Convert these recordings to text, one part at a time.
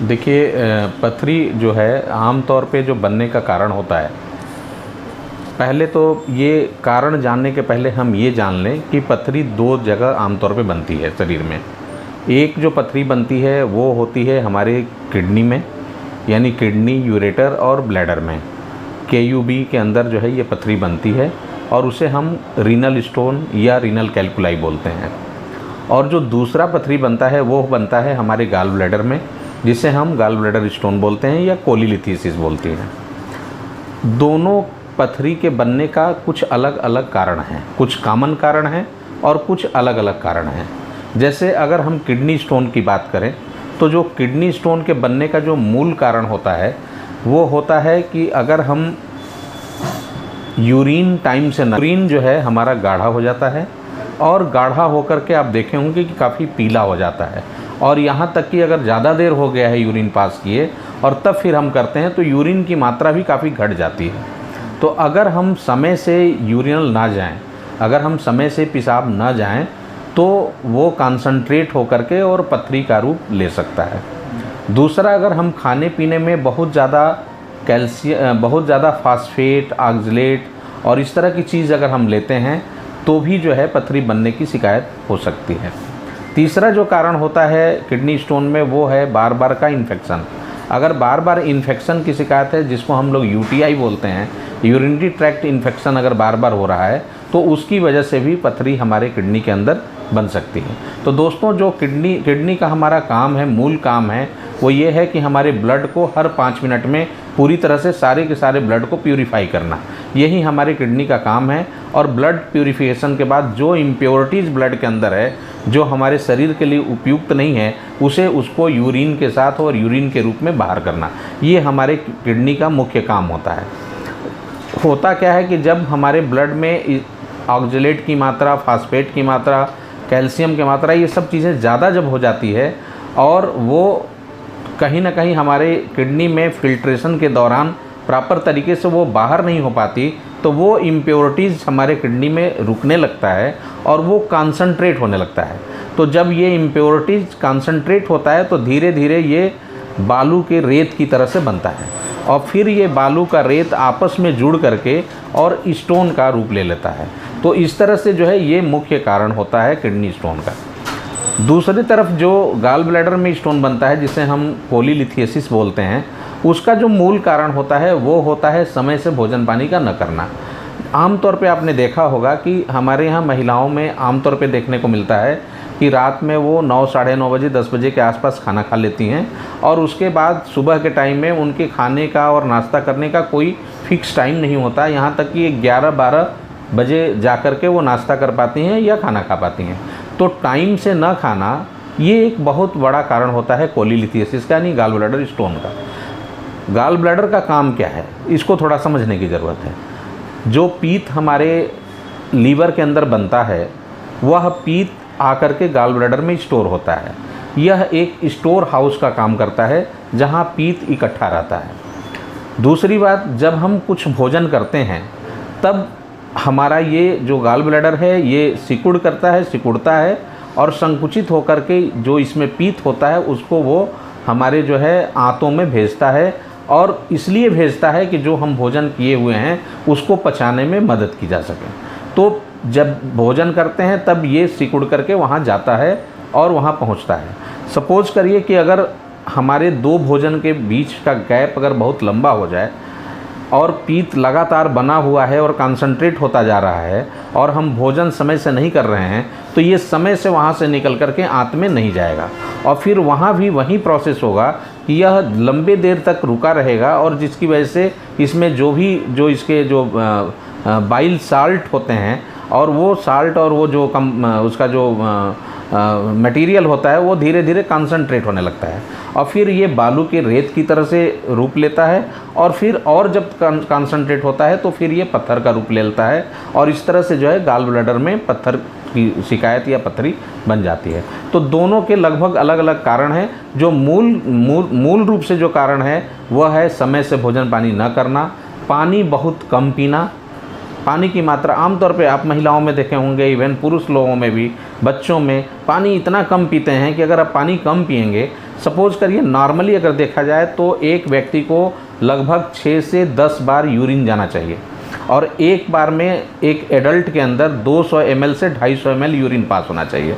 देखिए पथरी जो है आम तौर पे जो बनने का कारण होता है, पहले तो ये कारण जानने के पहले हम ये जान लें कि पथरी दो जगह आम तौर पे बनती है शरीर में। एक जो पथरी बनती है वो होती है हमारे किडनी में, यानी किडनी, यूरेटर और ब्लैडर में, KUB के अंदर जो है ये पथरी बनती है और उसे हम रीनल स्टोन या रीनल कैल्कुलाई बोलते हैं। और जो दूसरा पथरी बनता है वो बनता है हमारे गाल ब्लैडर में, जिसे हम गाल ब्लैडर स्टोन बोलते हैं या कोलीलिथीसिस बोलते हैं। दोनों पथरी के बनने का कुछ अलग अलग कारण हैं, कुछ कॉमन कारण हैं और कुछ अलग अलग कारण हैं। जैसे अगर हम किडनी स्टोन की बात करें तो जो किडनी स्टोन के बनने का जो मूल कारण होता है वो होता है कि अगर हम यूरिन टाइम से यूरिन जो है हमारा गाढ़ा हो जाता है और गाढ़ा होकर के आप देखे होंगे कि काफ़ी पीला हो जाता है, और यहाँ तक कि अगर ज़्यादा देर हो गया है यूरिन पास किए और तब फिर हम करते हैं तो यूरिन की मात्रा भी काफ़ी घट जाती है। तो अगर हम समय से यूरिनल ना जाएं, अगर हम समय से पेशाब ना जाएं तो वो कॉन्सनट्रेट होकर के और पथरी का रूप ले सकता है। दूसरा, अगर हम खाने पीने में बहुत ज़्यादा कैल्शियम, बहुत ज़्यादा फास्फेट, ऑक्सलेट और इस तरह की चीज़ अगर हम लेते हैं तो भी जो है पथरी बनने की शिकायत हो सकती है। तीसरा जो कारण होता है किडनी स्टोन में वो है बार बार का इन्फेक्शन। अगर बार बार इन्फेक्शन की शिकायत है, जिसको हम लोग UTI बोलते हैं, यूरिनरी ट्रैक्ट इन्फेक्शन अगर बार बार हो रहा है तो उसकी वजह से भी पथरी हमारे किडनी के अंदर बन सकती है। तो दोस्तों, जो किडनी का हमारा काम है, मूल काम है, वो ये है कि हमारे ब्लड को हर 5 मिनट में पूरी तरह से सारे के सारे ब्लड को प्यूरिफाई करना, यही हमारे किडनी का काम है। और ब्लड प्यूरिफिकेशन के बाद जो इम्प्योरिटीज़ ब्लड के अंदर है, जो हमारे शरीर के लिए उपयुक्त नहीं है, उसको यूरिन के साथ और यूरिन के रूप में बाहर करना, ये हमारे किडनी का मुख्य काम होता है। होता क्या है कि जब हमारे ब्लड में ऑक्सलेट की मात्रा, फास्फेट की मात्रा, कैल्शियम की मात्रा, ये सब चीज़ें ज़्यादा जब हो जाती है और वो कहीं ना कहीं हमारे किडनी में फिल्ट्रेशन के दौरान प्रॉपर तरीके से वो बाहर नहीं हो पाती, तो वो इम्प्योरिटीज़ हमारे किडनी में रुकने लगता है और वो कॉन्सनट्रेट होने लगता है। तो जब ये इम्प्योरिटीज़ कॉन्सनट्रेट होता है तो धीरे धीरे ये बालू के रेत की तरह से बनता है और फिर ये बालू का रेत आपस में जुड़ करके और स्टोन का रूप ले लेता है। तो इस तरह से जो है ये मुख्य कारण होता है किडनी स्टोन का। दूसरी तरफ जो गाल ब्लैडर में स्टोन बनता है, जिसे हम कोलीलिथियासिस बोलते हैं, उसका जो मूल कारण होता है वो होता है समय से भोजन पानी का न करना। आमतौर पे आपने देखा होगा कि हमारे यहाँ महिलाओं में आमतौर पे देखने को मिलता है कि रात में वो 9, साढ़े 9 बजे, 10 बजे के आसपास खाना खा लेती हैं और उसके बाद सुबह के टाइम में उनके खाने का और नाश्ता करने का कोई फिक्स टाइम नहीं होता। यहाँ तक कि 11-12 बजे जा कर के वो नाश्ता कर पाती हैं या खाना खा पाती हैं। तो टाइम से न खाना ये एक बहुत बड़ा कारण होता है कोलीलिथियासिस का, यानी गाल ब्लैडर स्टोन का। गाल ब्लैडर का काम क्या है, इसको थोड़ा समझने की ज़रूरत है। जो पीत हमारे लीवर के अंदर बनता है वह पीत आकर के गाल ब्लैडर में स्टोर होता है। यह एक स्टोर हाउस का काम करता है जहां पीत इकट्ठा रहता है। दूसरी बात, जब हम कुछ भोजन करते हैं तब हमारा ये जो गाल ब्लैडर है ये सिकुड़ता है और संकुचित होकर के जो इसमें पीत होता है उसको वो हमारे जो है आंतों में भेजता है, और इसलिए भेजता है कि जो हम भोजन किए हुए हैं उसको पचाने में मदद की जा सके। तो जब भोजन करते हैं तब ये सिकुड़ करके वहाँ जाता है और वहाँ पहुँचता है। सपोज करिए कि अगर हमारे 2 भोजन के बीच का गैप अगर बहुत लंबा हो जाए और पीत लगातार बना हुआ है और कंसंट्रेट होता जा रहा है और हम भोजन समय से नहीं कर रहे हैं, तो ये समय से वहाँ से निकल करके आंत में नहीं जाएगा और फिर वहाँ भी वही प्रोसेस होगा कि यह लंबे देर तक रुका रहेगा, और जिसकी वजह से इसमें जो इसके बाइल साल्ट होते हैं और वो साल्ट और वो जो उसका जो मटेरियल होता है वो धीरे धीरे कंसंट्रेट होने लगता है और फिर ये बालू के रेत की तरह से रूप लेता है, और फिर और जब कंसंट्रेट होता है तो फिर ये पत्थर का रूप ले लेता है, और इस तरह से जो है गाल ब्लैडर में पत्थर की शिकायत या पथरी बन जाती है। तो दोनों के लगभग अलग अलग कारण हैं। जो मूल रूप से जो कारण है वह है समय से भोजन पानी न करना, पानी बहुत कम पीना। पानी की मात्रा आमतौर पे आप महिलाओं में देखे होंगे, इवन पुरुष लोगों में भी, बच्चों में पानी इतना कम पीते हैं कि अगर आप पानी कम पिएंगे, सपोज करिए नॉर्मली अगर देखा जाए तो एक व्यक्ति को लगभग 6 से 10 बार यूरिन जाना चाहिए और एक बार में एक एडल्ट के अंदर 200 ml से 250 ml यूरिन पास होना चाहिए।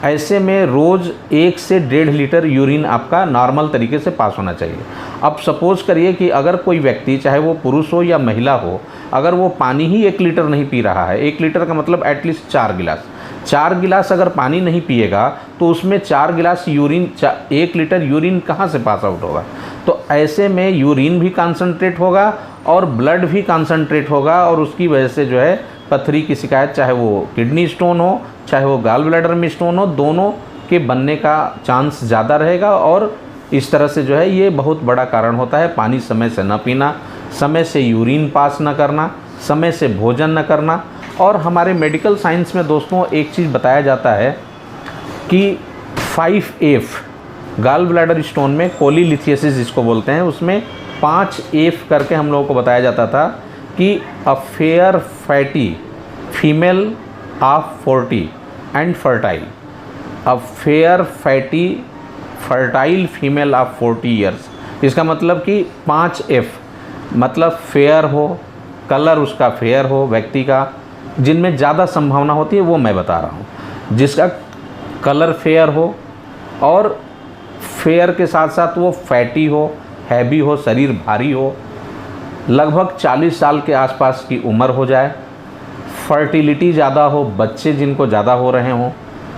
ऐसे में रोज़ 1 से 1.5 लीटर यूरिन आपका नॉर्मल तरीके से पास होना चाहिए। अब सपोज़ करिए कि अगर कोई व्यक्ति, चाहे वो पुरुष हो या महिला हो, अगर वो पानी ही 1 लीटर नहीं पी रहा है, 1 लीटर का मतलब एटलीस्ट 4 गिलास, 4 गिलास अगर पानी नहीं पिएगा तो उसमें 4 गिलास यूरिन, 1 लीटर यूरिन कहाँ से पास आउट होगा। तो ऐसे में यूरिन भी कॉन्सनट्रेट होगा और ब्लड भी कॉन्सनट्रेट होगा और उसकी वजह से जो है पथरी की शिकायत, चाहे वो किडनी स्टोन हो चाहे वो गॉल ब्लैडर में स्टोन हो, दोनों के बनने का चांस ज़्यादा रहेगा। और इस तरह से जो है ये बहुत बड़ा कारण होता है। पानी समय से न पीना, समय से यूरिन पास न करना, समय से भोजन न करना। और हमारे मेडिकल साइंस में दोस्तों एक चीज़ बताया जाता है कि 5F गॉल ब्लैडर स्टोन में, कोलीलिथियसिस जिसको बोलते हैं, उसमें 5F करके हम लोगों को बताया जाता था कि a fair fatty female of 40 and fertile, a fair fatty fertile female of 40 years. इसका मतलब कि 5F मतलब फेयर हो, कलर उसका फेयर हो व्यक्ति का, जिनमें ज़्यादा संभावना होती है वो मैं बता रहा हूँ। जिसका कलर फेयर हो और फेयर के साथ साथ वो फैटी हो, हैवी हो, शरीर भारी हो, लगभग 40 साल के आसपास की उम्र हो जाए, फर्टिलिटी ज़्यादा हो, बच्चे जिनको ज़्यादा हो रहे हों,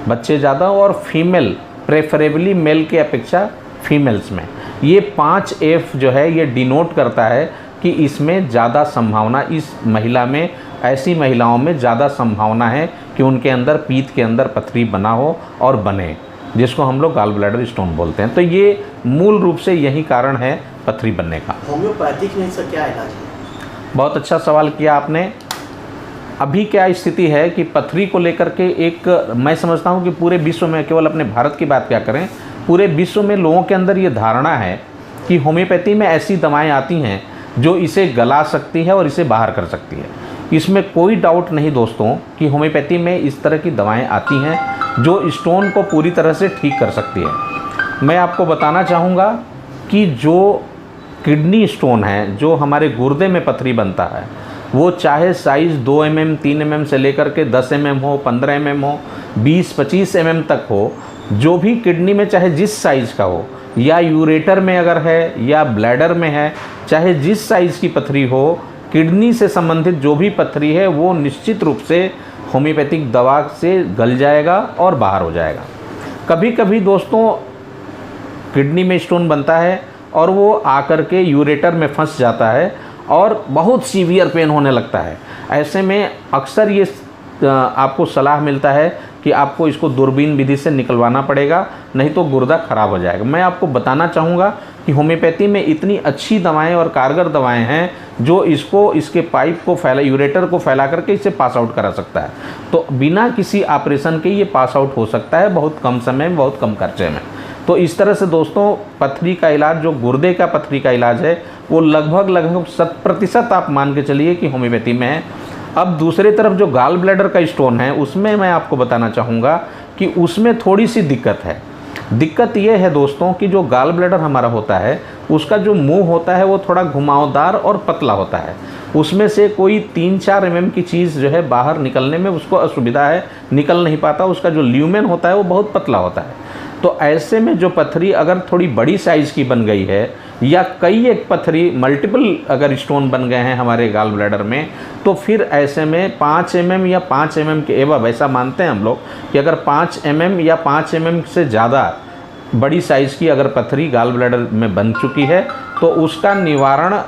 बच्चे ज़्यादा हो, और फीमेल प्रेफरेबली मेल की अपेक्षा फीमेल्स में, ये 5F जो है ये डिनोट करता है कि इसमें ज़्यादा संभावना, इस महिला में, ऐसी महिलाओं में ज़्यादा संभावना है कि उनके अंदर पीत के अंदर पथरी बना हो और बने, जिसको हम लोग गॉल ब्लैडर स्टोन बोलते हैं। तो ये मूल रूप से यही कारण है पथरी बनने का। होम्योपैथिक में इसका क्या इलाज है? बहुत अच्छा सवाल किया आपने। अभी क्या स्थिति है कि पथरी को लेकर के एक, मैं समझता हूँ कि पूरे विश्व में, केवल अपने भारत की बात क्या करें, पूरे विश्व में लोगों के अंदर ये धारणा है कि होम्योपैथी में ऐसी दवाएं आती हैं जो इसे गला सकती है और इसे बाहर कर सकती है। इसमें कोई डाउट नहीं दोस्तों कि होम्योपैथी में इस तरह की दवाएं आती हैं जो स्टोन को पूरी तरह से ठीक कर सकती है। मैं आपको बताना चाहूँगा कि जो किडनी स्टोन है, जो हमारे गुर्दे में पथरी बनता है, वो चाहे साइज़ 2 mm 3 mm से लेकर के 10 mm हो, 15 mm हो, 20-25 mm तक हो, जो भी किडनी में चाहे जिस साइज़ का हो, या यूरेटर में अगर है या ब्लैडर में है, चाहे जिस साइज़ की पथरी हो, किडनी से संबंधित जो भी पथरी है वो निश्चित रूप से होम्योपैथिक दवा से गल जाएगा और बाहर हो जाएगा। कभी कभी दोस्तों किडनी में स्टोन बनता है और वो आकर के यूरेटर में फंस जाता है और बहुत सीवियर पेन होने लगता है। ऐसे में अक्सर ये आपको सलाह मिलता है कि आपको इसको दूरबीन विधि से निकलवाना पड़ेगा, नहीं तो गुर्दा खराब हो जाएगा। मैं आपको बताना चाहूँगा कि होम्योपैथी में इतनी अच्छी दवाएं और कारगर दवाएं हैं जो इसको, इसके पाइप को फैला, यूरेटर को फैला करके इसे पास आउट करा सकता है। तो बिना किसी ऑपरेशन के ये पास आउट हो सकता है, बहुत कम समय में, बहुत कम खर्चे में। तो इस तरह से दोस्तों पथरी का इलाज, जो गुर्दे का पथरी का इलाज है, वो लगभग 100% आप मान के चलिए कि होम्योपैथी में है। अब दूसरी तरफ जो गॉल ब्लैडर का स्टोन है, उसमें मैं आपको बताना चाहूँगा कि उसमें थोड़ी सी दिक्कत है। दिक्कत ये है दोस्तों कि जो गॉल ब्लैडर हमारा होता है, उसका जो मुंह होता है वो थोड़ा घुमावदार और पतला होता है। उसमें से कोई 3-4 mm की चीज़ जो है बाहर निकलने में उसको असुविधा है, निकल नहीं पाता। उसका जो ल्यूमेन होता है वो बहुत पतला होता है। तो ऐसे में जो पथरी अगर थोड़ी बड़ी साइज़ की बन गई है, या कई एक पथरी, मल्टीपल अगर स्टोन बन गए हैं हमारे गॉल ब्लैडर में, तो फिर ऐसे में 5 mm या 5 mm के एवं, ऐसा मानते हैं हम लोग कि अगर 5 mm या 5 mm से ज़्यादा बड़ी साइज़ की अगर पथरी गॉल ब्लैडर में बन चुकी है तो उसका निवारण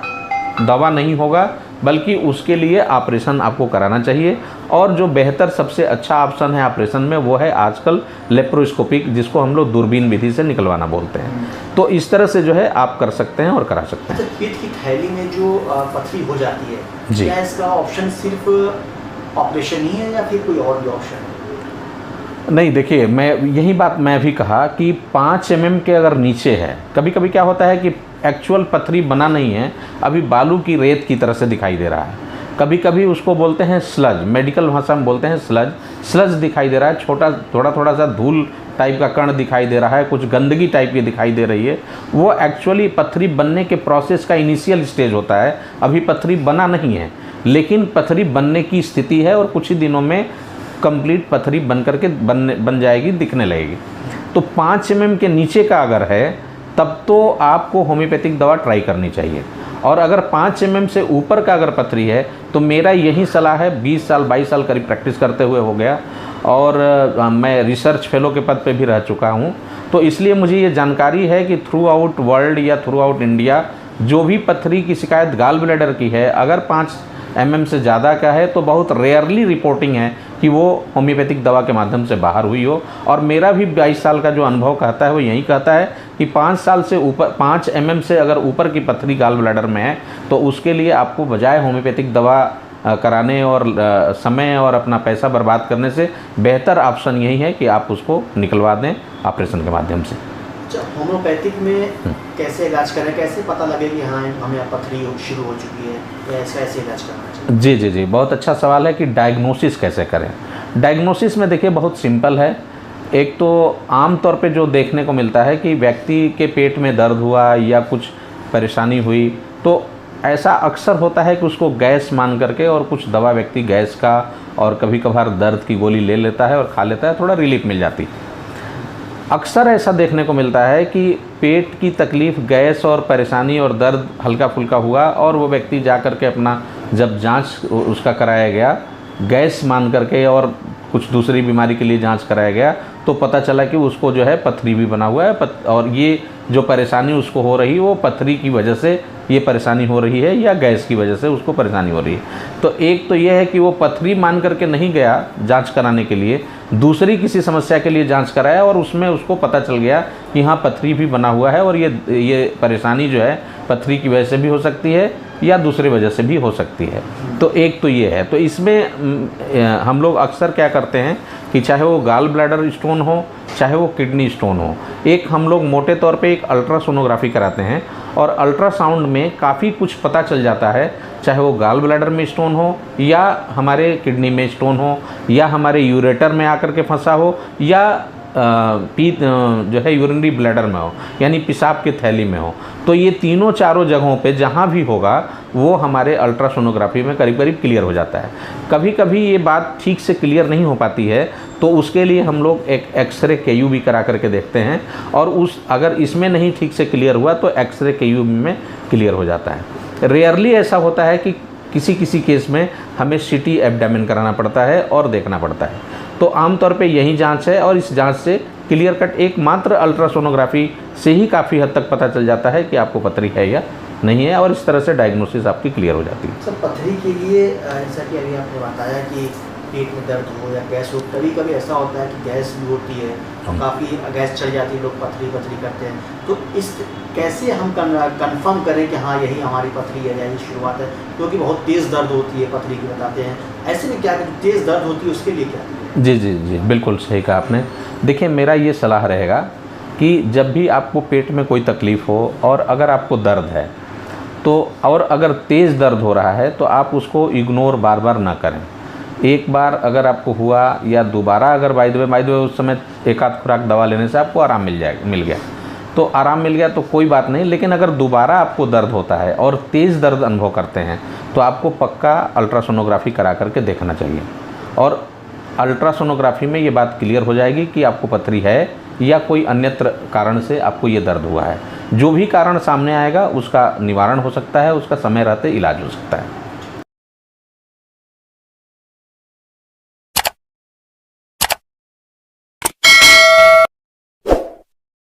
दवा नहीं होगा, बल्कि उसके लिए ऑपरेशन आपको कराना चाहिए। और जो बेहतर, सबसे अच्छा ऑप्शन है ऑपरेशन में, वो है आजकल लेप्रोस्कोपिक, जिसको हम लोग दूरबीन विधि से निकलवाना बोलते हैं। तो इस तरह से जो है आप कर सकते हैं और करा सकते हैं। अच्छा, पेट की थैली में जो पथरी हो जाती है, जी, क्या इसका ऑप्शन सिर्फ ऑपरेशन ही है या फिर कोई और भी ऑप्शन है? नहीं, देखिए, मैं यही बात मैं भी कहा कि 5 mm के अगर नीचे है, कभी कभी क्या होता है कि एक्चुअल पथरी बना नहीं है, अभी बालू की रेत की तरह से दिखाई दे रहा है। कभी कभी उसको बोलते हैं स्लज, मेडिकल भाषा में बोलते हैं स्लज दिखाई दे रहा है, छोटा थोड़ा सा धूल टाइप का कण दिखाई दे रहा है, कुछ गंदगी टाइप की दिखाई दे रही है, वो एक्चुअली पथरी बनने के प्रोसेस का इनिशियल स्टेज होता है। अभी पथरी बना नहीं है, लेकिन पथरी बनने की स्थिति है और कुछ ही दिनों में कंप्लीट पथरी बन करके बन जाएगी, दिखने लगेगी। तो 5 mm के नीचे का अगर है तब तो आपको होम्योपैथिक दवा ट्राई करनी चाहिए। और अगर 5 mm से ऊपर का अगर पथरी है तो मेरा यही सलाह है, 20 साल 22 साल करीब प्रैक्टिस करते हुए हो गया और मैं रिसर्च फेलो के पद पे भी रह चुका हूँ, तो इसलिए मुझे ये जानकारी है कि थ्रू आउट वर्ल्ड या थ्रू आउट इंडिया जो भी पथरी की शिकायत गाल ब्लैडर की है, अगर 5 mm से ज़्यादा का है तो बहुत रेयरली रिपोर्टिंग है कि वो होम्योपैथिक दवा के माध्यम से बाहर हुई हो। और मेरा भी 22 साल का जो अनुभव कहता है वो यही कहता है कि 5 साल से ऊपर 5 mm से अगर ऊपर की पथरी गाल ब्लैडर में है तो उसके लिए आपको बजाय होम्योपैथिक दवा कराने और समय और अपना पैसा बर्बाद करने से बेहतर ऑप्शन यही है कि आप उसको निकलवा दें ऑपरेशन के माध्यम से। होम्योपैथिक में कैसे इलाज करें, कैसे पता लगे कि हाँ हमें पथरी शुरू हो चुकी है, या ऐसे इलाज करना चाहिए? जी जी जी, बहुत अच्छा सवाल है कि डायग्नोसिस कैसे करें। डायग्नोसिस में देखिए बहुत सिंपल है। एक तो आम तौर पे जो देखने को मिलता है कि व्यक्ति के पेट में दर्द हुआ या कुछ परेशानी हुई तो ऐसा अक्सर होता है कि उसको गैस मान करके और कुछ दवा व्यक्ति गैस का और कभी कभार दर्द की गोली ले लेता है और खा लेता है, थोड़ा रिलीफ मिल जाती है। अक्सर ऐसा देखने को मिलता है कि पेट की तकलीफ़, गैस और परेशानी और दर्द हल्का फुल्का हुआ और वो व्यक्ति जा कर के अपना जब जांच उसका कराया गया गैस मान करके और कुछ दूसरी बीमारी के लिए जांच कराया गया तो पता चला कि उसको जो है पथरी भी बना हुआ है और ये जो परेशानी उसको हो रही है वो पथरी की वजह से ये परेशानी हो रही है या गैस की वजह से उसको परेशानी हो रही है। तो एक तो ये है कि वो पथरी मान करके नहीं गया जांच कराने के लिए, दूसरी किसी समस्या के लिए जांच कराया और उसमें उसको पता चल गया कि हाँ पथरी भी बना हुआ है और ये परेशानी जो है पथरी की वजह से भी हो सकती है या दूसरी वजह से भी हो सकती है। तो एक तो ये है। तो इसमें हम लोग अक्सर क्या करते हैं कि चाहे वो गाल ब्लैडर स्टोन हो चाहे वो किडनी स्टोन हो, एक हम लोग मोटे तौर पे एक अल्ट्रासोनोग्राफी कराते हैं और अल्ट्रासाउंड में काफ़ी कुछ पता चल जाता है, चाहे वो गाल ब्लैडर में स्टोन हो या हमारे किडनी में स्टोन हो या हमारे यूरेटर में आकर के फंसा हो या जो है यूरिनरी ब्लैडर में हो यानी पेशाब की थैली में हो। तो ये तीनों चारों जगहों पे जहाँ भी होगा वो हमारे अल्ट्रासोनोग्राफी में करीब करीब क्लियर हो जाता है। कभी कभी ये बात ठीक से क्लियर नहीं हो पाती है तो उसके लिए हम लोग एक एक्सरे केयू भी करा करके देखते हैं और अगर इसमें नहीं ठीक से क्लियर हुआ तो एक्सरे केयू में क्लियर हो जाता है। रेयरली ऐसा होता है कि किसी केस में हमें सीटी एब्डोमेन कराना पड़ता है और देखना पड़ता है। तो आमतौर पे यही जांच है और इस जांच से क्लियर कट एकमात्र अल्ट्रासोनोग्राफी से ही काफ़ी हद तक पता चल जाता है कि आपको पथरी है या नहीं है और इस तरह से डायग्नोसिस आपकी क्लियर हो जाती है। सर पथरी के लिए जैसा कि अभी आपने बताया कि पेट में दर्द हो या गैस हो, कभी कभी ऐसा होता है कि गैस भी होती है और काफ़ी गैस चढ़ जाती है, लोग पथरी करते हैं। तो इस कैसे हम कंफर्म करें कि हाँ यही हमारी पथरी है या यही शुरुआत है, क्योंकि बहुत तेज़ दर्द होती है पथरी की बताते हैं, ऐसे में क्या तेज़ दर्द होती है उसके लिए क्या? जी जी जी, बिल्कुल सही कहा आपने। देखिए मेरा ये सलाह रहेगा कि जब भी आपको पेट में कोई तकलीफ़ हो और अगर आपको दर्द है तो और अगर तेज़ दर्द हो रहा है तो आप उसको इग्नोर बार बार ना करें। एक बार अगर आपको हुआ या दोबारा अगर बाय द वे उस समय एक आध खुराक दवा लेने से आपको आराम मिल गया तो आराम मिल गया तो कोई बात नहीं, लेकिन अगर दोबारा आपको दर्द होता है और तेज़ दर्द अनुभव करते हैं तो आपको पक्का अल्ट्रासोनोग्राफी करा करके देखना चाहिए और अल्ट्रासोनोग्राफी में ये बात क्लियर हो जाएगी कि आपको पथरी है या कोई अन्यत्र कारण से आपको ये दर्द हुआ है। जो भी कारण सामने आएगा उसका निवारण हो सकता है, उसका समय रहते इलाज हो सकता है।